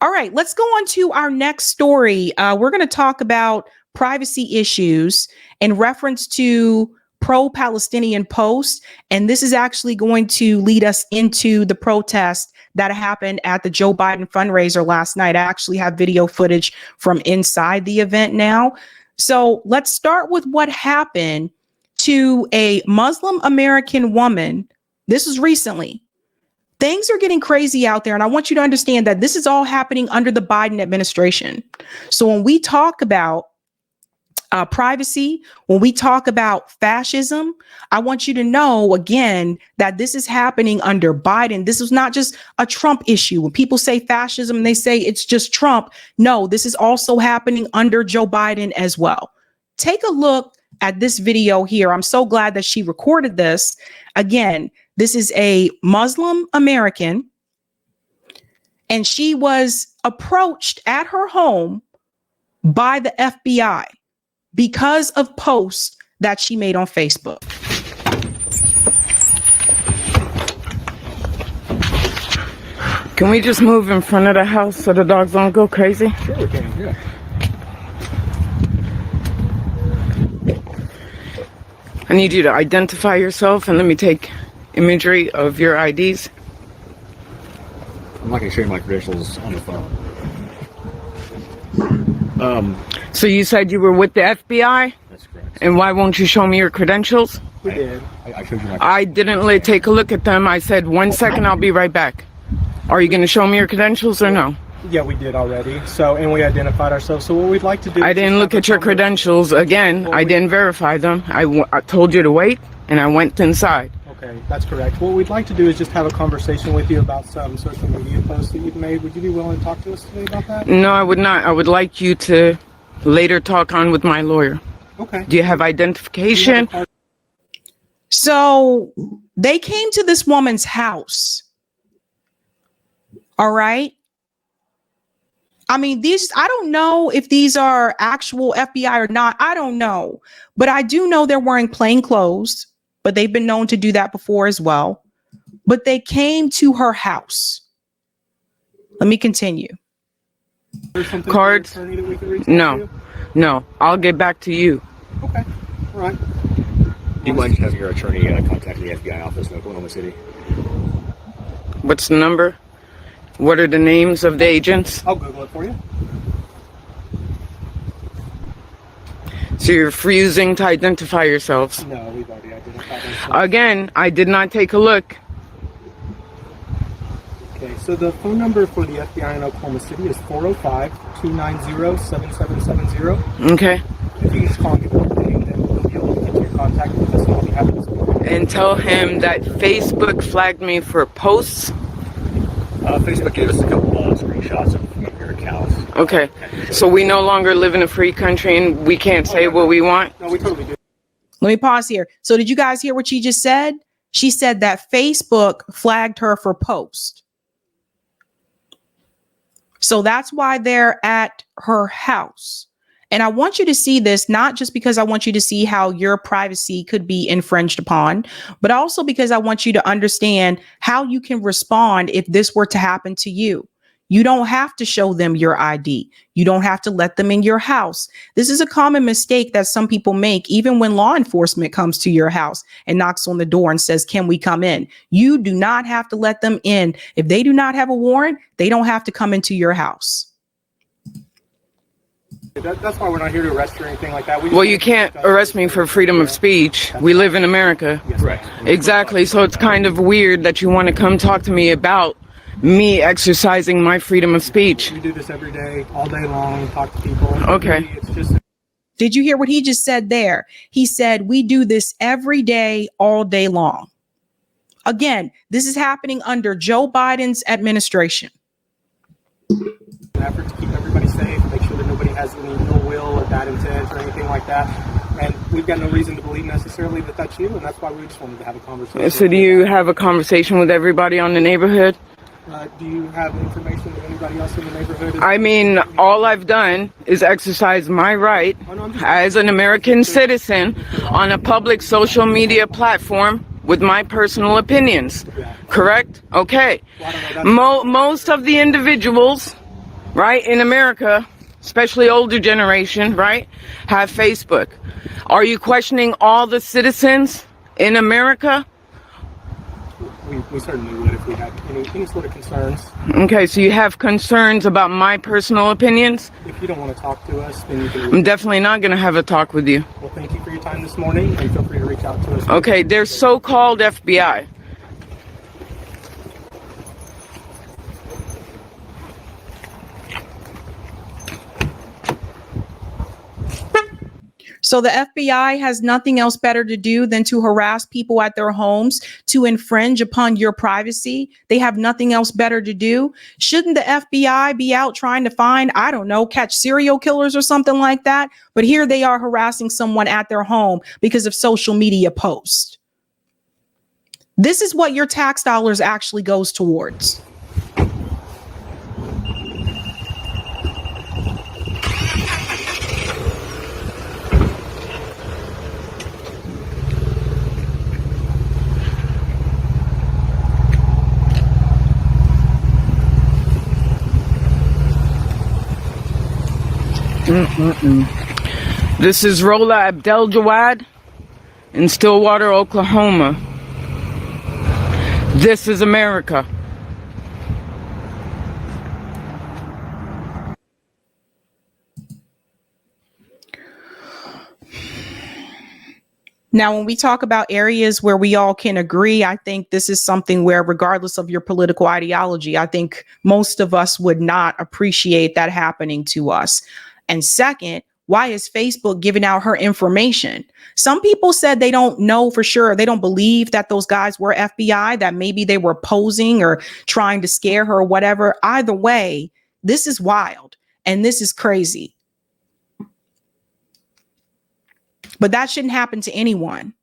All right, let's go on to our next story. We're going to talk about privacy issues in reference to pro-Palestinian posts. And this is actually going to lead us into the protest that happened at the Joe Biden fundraiser last night. I actually have video footage from inside the event now. So let's start with what happened to a Muslim American woman. This is recently. Things are getting crazy out there. And I want you to understand that this is all happening under the Biden administration. So when we talk about privacy, when we talk about fascism, I want you to know again that this is happening under Biden. This is not just a Trump issue. When people say fascism, they say it's just Trump. No, this is also happening under Joe Biden as well. Take a look at this video here. I'm so glad that she recorded this. Again, this is a Muslim American, and she was approached at her home by the FBI because of posts that she made on Facebook. Can we just move in front of the house so the dogs don't go crazy? Sure we can, yeah. I need you to identify yourself and let me take imagery of your IDs. I'm not going to show you my credentials on the phone. So you said you were with the FBI? That's correct. And why won't you show me your credentials? We did. I showed you my I didn't take a look at them. I said 1 second, I'll be right back. Are you going to show me your credentials or no? Yeah, we did already. So, and we identified ourselves. So what we'd like to do... I didn't look at your credentials. Again, I didn't verify them. I told you to wait, and I went inside. Okay, that's correct. What we'd like to do is just have a conversation with you about some social media posts that you've made. Would you be willing to talk to us today about that? No, I would not. I would like you to later talk on with my lawyer. Okay. Do you have identification? So they came to this woman's house. All right. I mean, I don't know if these are actual FBI or not. I don't know. But I do know they're wearing plain clothes, but they've been known to do that before as well. But they came to her house. Let me continue. Cards? No. No. I'll get back to you. Okay. All right. Do you mind having your attorney contact the FBI office in Oklahoma City? What's the number? What are the names of the agents? I'll Google it for you. So you're refusing to identify yourselves? No, we've already identified ourselves. Again, I did not take a look. Okay, so the phone number for the FBI in Oklahoma City is 405-290-7770. Okay. If you just call and give them a name, then we'll be able to get your contact with us and we'll be happy to speak. And tell him that Facebook flagged me for posts. Facebook gave us a couple screenshots of your accounts. Okay. So we no longer live in a free country and we can't say what we want? No, we totally do. Let me pause here. So did you guys hear what she just said? She said that Facebook flagged her for post. So that's why they're at her house. And I want you to see this, not just because I want you to see how your privacy could be infringed upon, but also because I want you to understand how you can respond if this were to happen to you. You don't have to show them your ID. You don't have to let them in your house. This is a common mistake that some people make, even when law enforcement comes to your house and knocks on the door and says, "Can we come in?" You do not have to let them in. If they do not have a warrant, they don't have to come into your house. That's why we're not here to arrest you or anything like that. Well, you can't arrest me for freedom of speech. We live in America. Yes, right. Exactly. So it's kind of weird that you want to come talk to me about me exercising my freedom of speech. We do this every day, all day long, talk to people. Okay. It's just... Did you hear what he just said there? He said, we do this every day, all day long. Again, this is happening under Joe Biden's administration. An effort to keep everybody safe, make sure that nobody has any ill will or bad intent or anything like that. And we've got no reason to believe necessarily that that's you, and that's why we just wanted to have a conversation. So do you have a conversation with everybody on the neighborhood? Do you have information of anybody else in the neighborhood? I mean, all I've done is exercise my right as an American citizen on a public social media platform with my personal opinions. Correct? Okay. Most of the individuals right, in America, especially older generation, right, have Facebook. Are you questioning all the citizens in America? We certainly would if we had any sort of concerns. Okay, so you have concerns about my personal opinions? If you don't want to talk to us, then you can... I'm definitely not going to have a talk with you. Well, thank you for your time this morning, and feel free to reach out to us. Okay, they're so-called FBI. So the FBI has nothing else better to do than to harass people at their homes, to infringe upon your privacy. They have nothing else better to do. Shouldn't the FBI be out trying to find, I don't know, catch serial killers or something like that? But here they are harassing someone at their home because of social media posts. This is what your tax dollars actually goes towards. This is Rola Abdeljawad in Stillwater, Oklahoma. This is America. Now, when we talk about areas where we all can agree, I think this is something where, regardless of your political ideology, I think most of us would not appreciate that happening to us. And second, why is Facebook giving out her information? Some people said they don't know for sure. They don't believe that those guys were FBI, that maybe they were posing or trying to scare her or whatever. Either way, this is wild and this is crazy. But that shouldn't happen to anyone.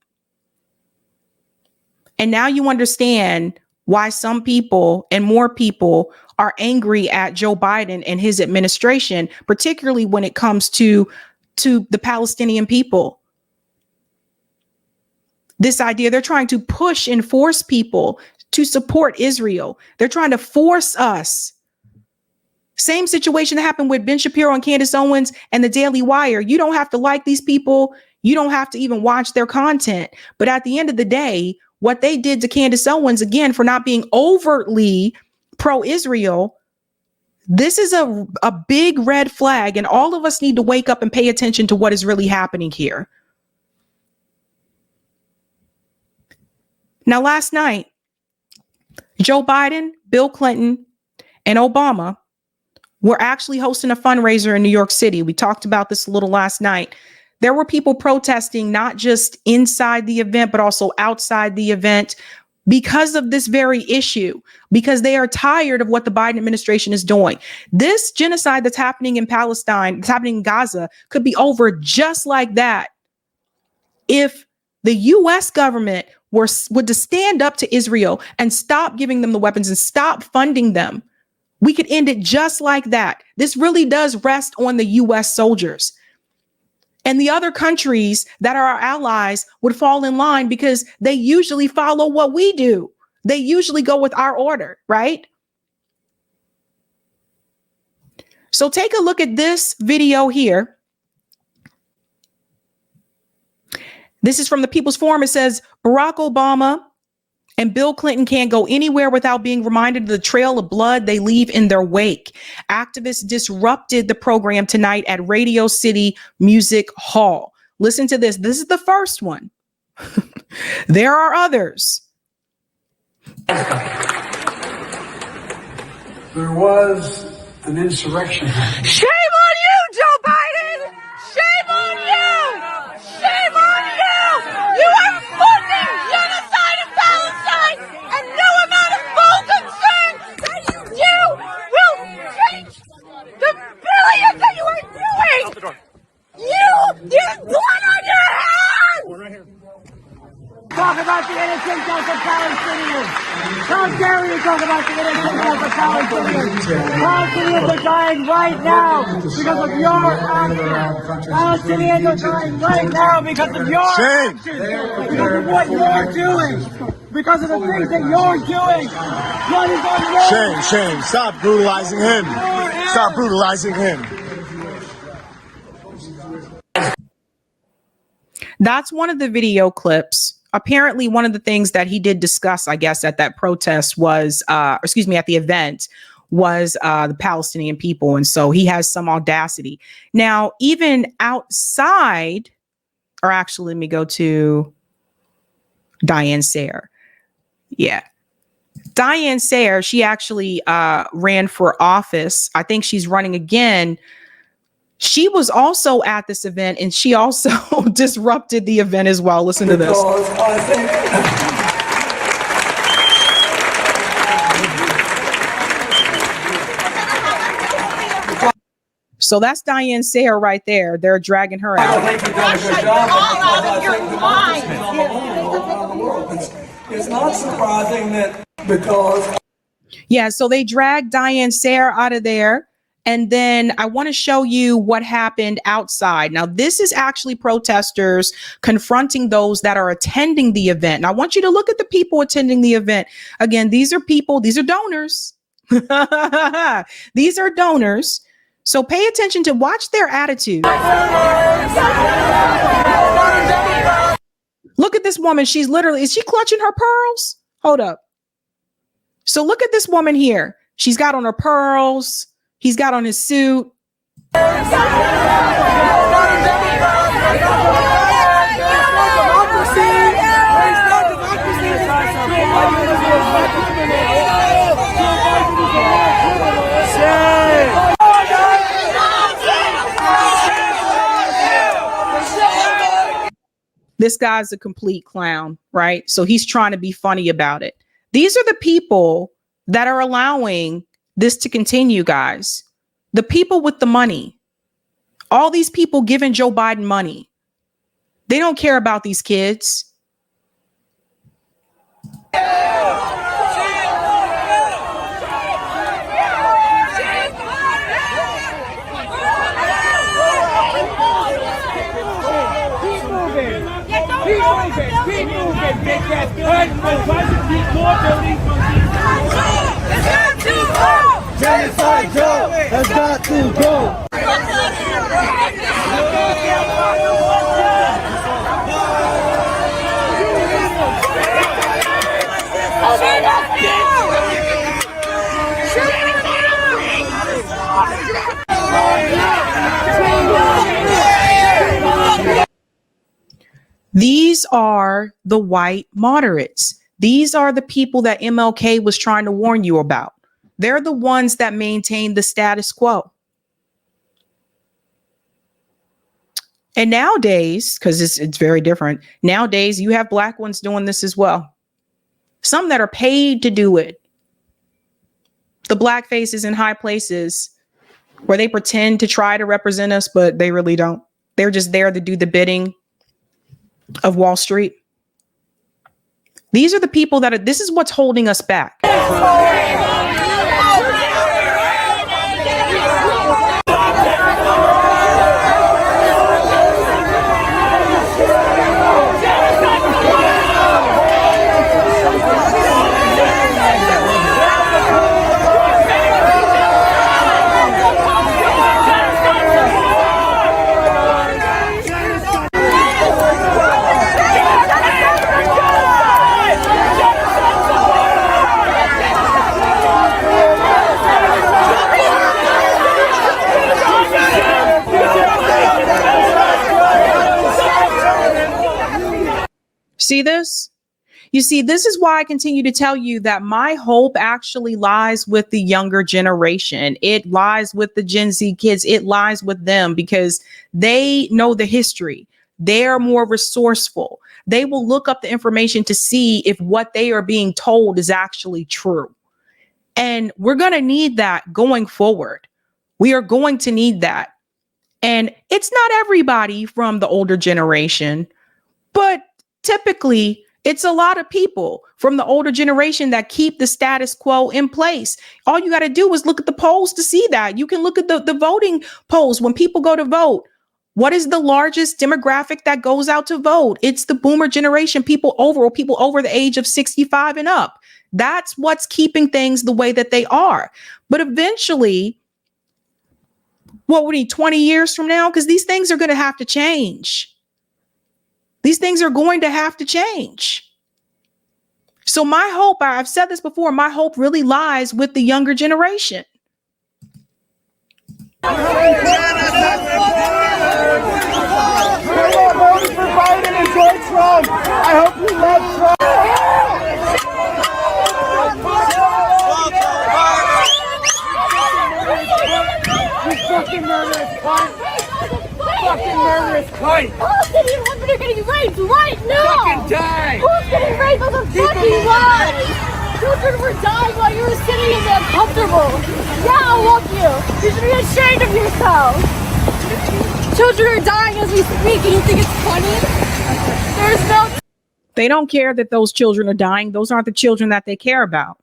And now you understand why some people and more people are angry at Joe Biden and his administration, particularly when it comes to the Palestinian people. This idea, they're trying to push and force people to support Israel. They're trying to force us. Same situation that happened with Ben Shapiro and Candace Owens and the Daily Wire. You don't have to like these people. You don't have to even watch their content. But at the end of the day, what they did to Candace Owens, again, for not being overtly pro-Israel, this is a big red flag. And all of us need to wake up and pay attention to what is really happening here. Now, last night, Joe Biden, Bill Clinton, and Obama were actually hosting a fundraiser in New York City. We talked about this a little last night. There were people protesting not just inside the event, but also outside the event because of this very issue, because they are tired of what the Biden administration is doing. This genocide that's happening in Palestine, that's happening in Gaza, could be over just like that if the U.S. government would to stand up to Israel and stop giving them the weapons and stop funding them. We could end it just like that. This really does rest on the U.S. soldiers. And the other countries that are our allies would fall in line because they usually follow what we do. They usually go with our order, right? So take a look at this video here. This is from the People's Forum. It says Barack Obama and Bill Clinton can't go anywhere without being reminded of the trail of blood they leave in their wake. Activists disrupted the program tonight at Radio City Music Hall. Listen to this. This is the first one. There are others. There was an insurrection. Shame on you, Joe Biden! Shame on you! Shame on you! You are funding genocide in Palestine, and no amount of full concern that you do will change the billions that you are doing! You did blood on your hands! Talk about the innocent deaths of Palestinians! How dare you talk about the innocent deaths of Palestinians! Palestinians are dying right now because of your actions! Palestinians are dying right now because of your actions! Because of what you're doing! because of the things that you're doing. Shame. Stop brutalizing him. Stop brutalizing him. That's one of the video clips. Apparently, one of the things that he did discuss, I guess, at that protest was, at the event, was the Palestinian people. And so he has some audacity. Now, even outside, or actually, let me go to Diane Sayer. Yeah. Diane Sayer, she actually ran for office. I think she's running again. She was also at this event, and she also disrupted the event as well. Listen to this. So that's Diane Sayer right there. They're dragging her out. It's not surprising that because... Yeah, so they dragged Diane Sayer out of there. And then I want to show you what happened outside. Now, this is actually protesters confronting those that are attending the event. And I want you to look at the people attending the event. Again, these are people, these are donors. These are donors. So pay attention to watch their attitude. Look at this woman. She's literally, is she clutching her pearls? Hold up. So look at this woman here. She's got on her pearls. He's got on his suit. This guy's a complete clown, right? So he's trying to be funny about it. These are the people that are allowing this to continue, guys. The people with the money. All these people giving Joe Biden money. They don't care about these kids. Genocide Joe has got to go. These are the white moderates. These are the people that MLK was trying to warn you about. They're the ones that maintain the status quo. And nowadays, because it's very different, nowadays you have black ones doing this as well. Some that are paid to do it. The black faces in high places where they pretend to try to represent us, but they really don't. They're just there to do the bidding of Wall Street. These are the people that are, this is what's holding us back. See this? You see, this is why I continue to tell you that my hope actually lies with the younger generation. It lies with the Gen Z kids. It lies with them because they know the history. They're more resourceful. They will look up the information to see if what they are being told is actually true. And we're going to need that going forward. We are going to need that. And it's not everybody from the older generation, but typically, it's a lot of people from the older generation that keep the status quo in place. All you got to do is look at the polls to see that. You can look at the voting polls when people go to vote. What is the largest demographic that goes out to vote? It's the boomer generation, people over the age of 65 and up. That's what's keeping things the way that they are. But eventually, what we need 20 years from now? Because these things are going to have to change. These things are going to have to change. So my hope, I've said this before, my hope really lies with the younger generation. Voting for Biden and George Trump. I hope you love Trump. You fucking murderous cunt. Fucking murderous cunt. Palestinian women are getting raped right now. Fucking die. Who's getting raped? Those are fucking lies. Children were dying while you were sitting in there comfortable. Yeah, I love you. You should be ashamed of yourself. Children are dying as we speak, and you think it's funny? There's no... They don't care that those children are dying. Those aren't the children that they care about.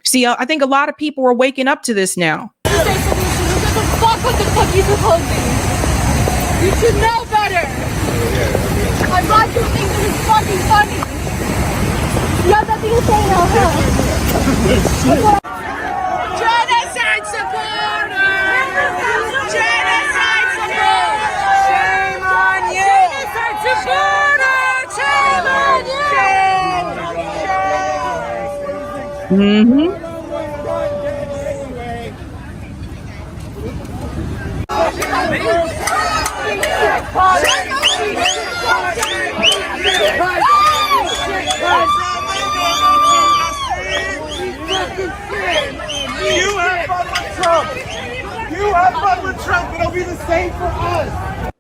See, I think a lot of people are waking up to this now. What the fuck you proposing? You should know better. I'm glad you think this is fucking funny. You have nothing to say now, huh? Genocide supporters! Genocide supporters! Shame on you! Genocide supporters! Shame on you! Mm-hmm. You have fun with Trump. You have fun with Trump. It'll be the same for us.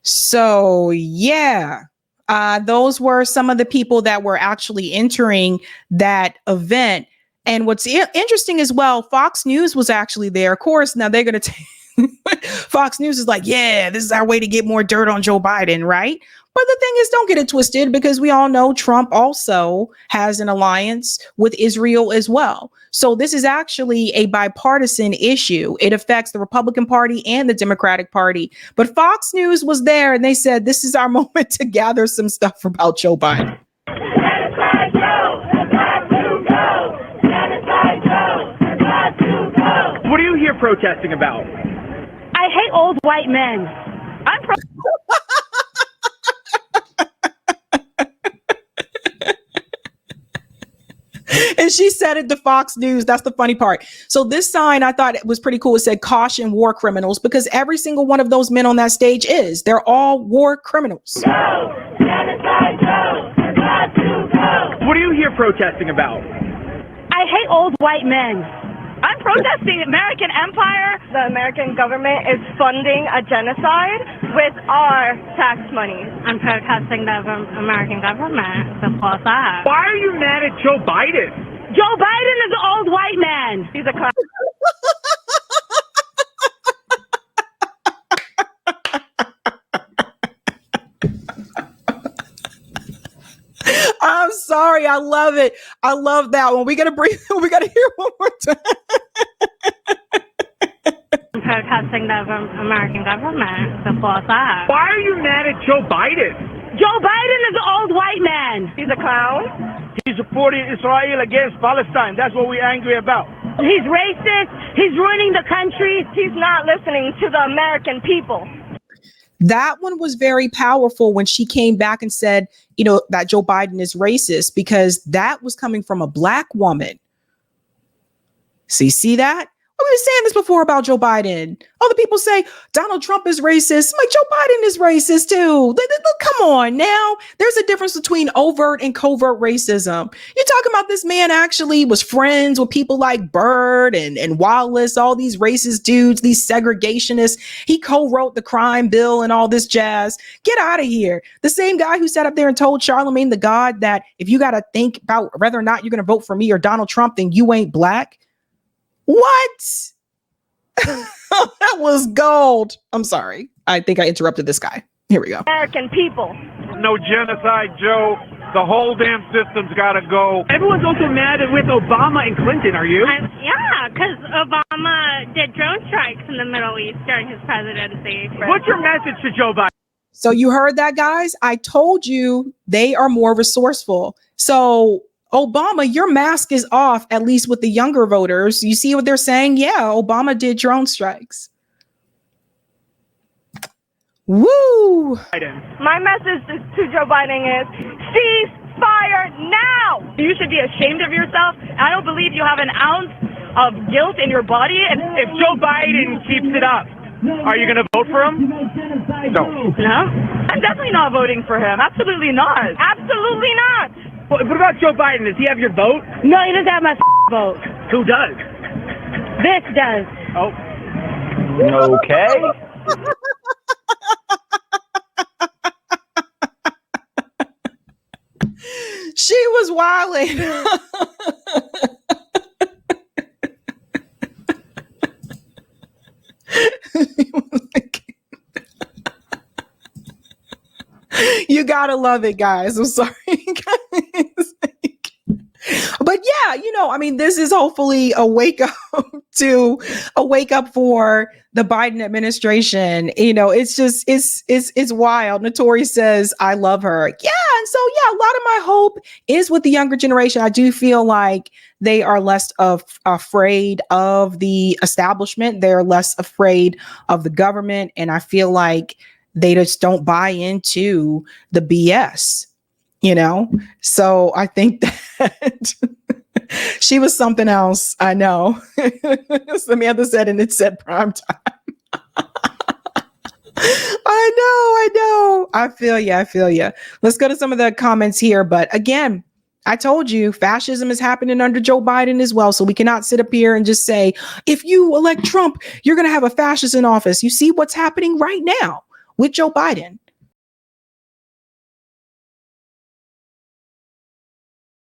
So, yeah, those were some of the people that were actually entering that event. And what's interesting as well, Fox News was actually there. Of course, now they're going to take Fox News is like, yeah, this is our way to get more dirt on Joe Biden, right? But the thing is, don't get it twisted, because we all know Trump also has an alliance with Israel as well. So this is actually a bipartisan issue. It affects the Republican Party and the Democratic Party. But Fox News was there and they said, this is our moment to gather some stuff about Joe Biden. What are you here protesting about? I hate old white men. And she said it to Fox News. That's the funny part. So this sign, I thought it was pretty cool. It said caution war criminals, because every single one of those men on that stage they're all war criminals. No, genocide, no, got to go. What are you here protesting about? I hate old white men. I'm protesting American empire. The American government is funding a genocide with our tax money. I'm protesting the American government. Support that. Why are you mad at Joe Biden? Joe Biden is an old white man. He's a clown. I'm sorry. I love it. I love that one. We got to breathe. We got to hear one more time. I'm protesting the American government. Support that. Why are you mad at Joe Biden? Joe Biden is an old white man. He's a clown. He's supporting Israel against Palestine. That's what we're angry about. He's racist. He's ruining the country. He's not listening to the American people. That one was very powerful when she came back and said, that Joe Biden is racist, because that was coming from a Black woman. See that? We've been saying this before about Joe Biden. Other people say Donald Trump is racist. I'm like, Joe Biden is racist too. Come on now. There's a difference between overt and covert racism. You're talking about this man actually was friends with people like Byrd and Wallace, all these racist dudes, these segregationists. He co-wrote the crime bill and all this jazz. Get out of here. The same guy who sat up there and told Charlemagne the God that if you got to think about whether or not you're going to vote for me or Donald Trump, then you ain't Black. What? That was gold. I'm sorry. I think I interrupted this guy. Here we go. American people. No genocide, Joe. The whole damn system's got to go. Everyone's also mad with Obama and Clinton, are you? Yeah, because Obama did drone strikes in the Middle East during his presidency. What's your message to Joe Biden? So you heard that, guys? I told you they are more resourceful. So Obama, your mask is off, at least with the younger voters. You see what they're saying? Yeah, Obama did drone strikes. Woo! My message to Joe Biden is cease fire now. You should be ashamed of yourself. I don't believe you have an ounce of guilt in your body. If Joe Biden keeps it up, are you going to vote for him? No. No? I'm definitely not voting for him. Absolutely not. Absolutely not. What about Joe Biden? Does he have your vote? No, he doesn't have my vote. Who does? This does. Oh. Okay. She was wilding. You gotta love it, guys. I'm sorry, guys. But yeah, you know, I mean, this is hopefully a wake up for the Biden administration. You know, it's wild. Notori says, I love her. Yeah. And so, yeah, a lot of my hope is with the younger generation. I do feel like they are less afraid of the establishment. They're less afraid of the government. And I feel like they just don't buy into the BS. You know, so I think that she was something else. I know. Samantha said, and it said prime time. I know. I feel you. Let's go to some of the comments here. But again, I told you fascism is happening under Joe Biden as well. So we cannot sit up here and just say, if you elect Trump, you're going to have a fascist in office. You see what's happening right now with Joe Biden.